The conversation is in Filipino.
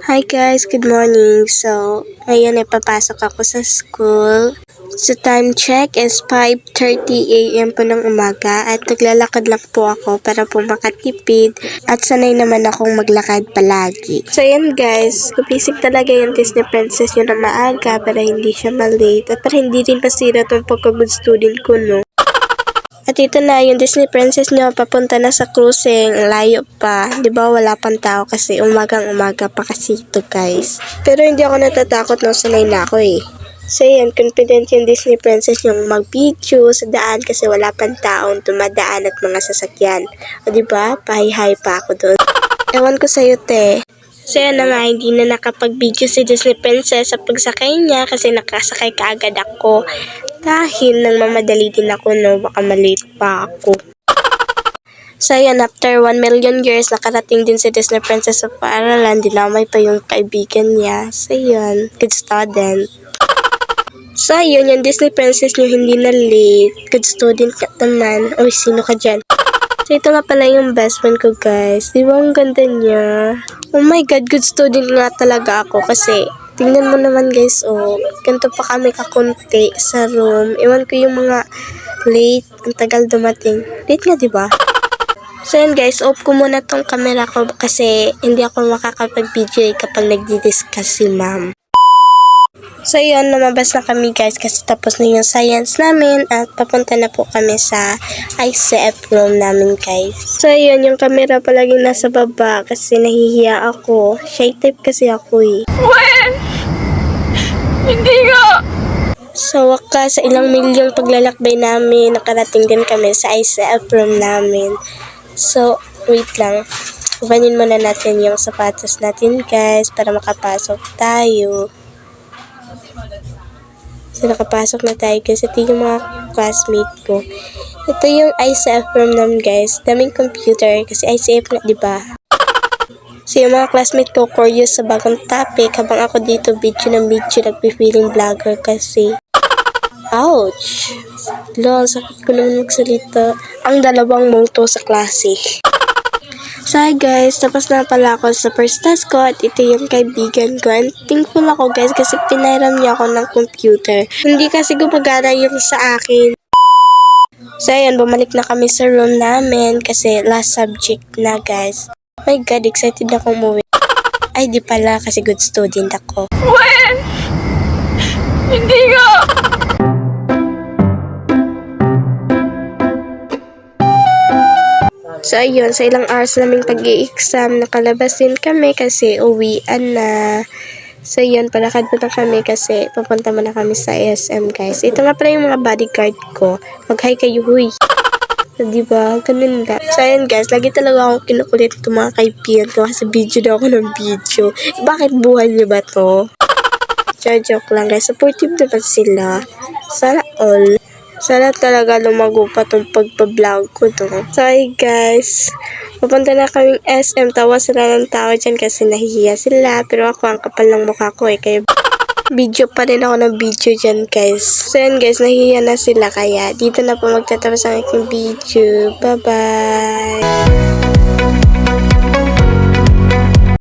Hi guys, good morning. So, ngayon ay papasok ako sa school. So, time check is 5:30 a.m. po ng umaga at naglalakad lang po ako para po makatipid at sanay naman akong maglakad palagi. So, yan guys, gumising talaga yung Disney Princess yun na maaga para hindi siya malate at para hindi rin pasira itong pagka-good student ko, no? At ito na, yung Disney Princess nyo, papunta na sa cruising, layo pa. Di ba wala pang tao kasi umagang-umaga pa kasi ito guys. Pero hindi ako natatakot nung sanay na ako eh. So yan, confident yung Disney Princess yung mag-video sa daan kasi wala pang taong dumadaan at mga sasakyan. O di ba pahihay pa ako doon. Ewan ko sa'yo te. So yan na nga, hindi na nakapag-video si Disney Princess sa pagsakay niya kasi nakasakay kaagad ako. Dahil nang mamadali din ako, no, baka malate pa ako. So yan, after 1 million years, nakarating din si Disney Princess sa paaralan, dinamay pa yung kaibigan niya. So yan, good student. So yun, yung Disney Princess niyo hindi na late, good student ka naman. Uy, sino ka dyan? So ito nga pala yung best friend ko guys, di ba ang ganda niya? Oh my god, good student nga talaga ako kasi tingnan mo naman guys, oh, ganito pa kami kakunti sa room. Ewan ko yung mga late, ang tagal dumating. Late nga, di ba? So yan guys, off ko muna tong camera ko kasi hindi ako makakapag-video kapag nagdi-discuss si ma'am. So yun, lumabas na kami guys kasi tapos na yung science namin at papunta na po kami sa ICF room namin guys. So yun, yung camera palaging nasa baba kasi nahihiya ako. Shy type kasi ako eh. When? Hindi nga! Sa wakas, sa ilang milyong paglalakbay namin, nakarating din kami sa ICF room namin. So, wait lang. Ibanin muna natin yung sapatos natin guys para makapasok tayo. So, nakapasok na tayo guys. Ito yung mga classmate ko. Ito yung ICF room namin guys. Daming computer kasi ICF na, di ba? So, yung mga classmate ko curious sa bagong topic habang ako dito video ng video nagpipiling vlogger kasi. Ouch! Lol, sakit ko naman magsalita. Ang dalawang moto sa klase. So hi guys, tapos na pala ako sa first task ko at ito yung kaibigan ko. And thankful ako guys kasi pinairam niya ako ng computer. Hindi kasi gumagana yung sa akin. So ayan, bumalik na kami sa room namin kasi last subject na guys. My god, excited ako umuwi. Ay di pala kasi good student ako. When? Hindi nga! So ayun, sa ilang hours naming pag-i-exam, nakalabas din kami kasi uwian na. So yun, palakad po na kami kasi papunta muna kami sa SM guys. Ito nga pala yung mga bodyguard ko. Mag-hi kayo, huy. So, diba? Ganun lang. So ayun guys, lagi talaga akong kinukulit itong mga kaibigan ko kasi video na ako ng video. Bakit buhay niyo ba to? Joke lang guys, supportive naman sila. Sana all. Sana talaga lumago pa tong pagpa-vlog ko to. So hi guys, pupunta na kaming SM. Tawa sila ng tao dyan kasi nahihiya sila. Pero ako ang kapal ng mukha ko eh. Kaya video pa rin ako ng video dyan guys. So yan guys, nahihiya na sila. Kaya dito na po magtatapos ang aking video. Bye bye!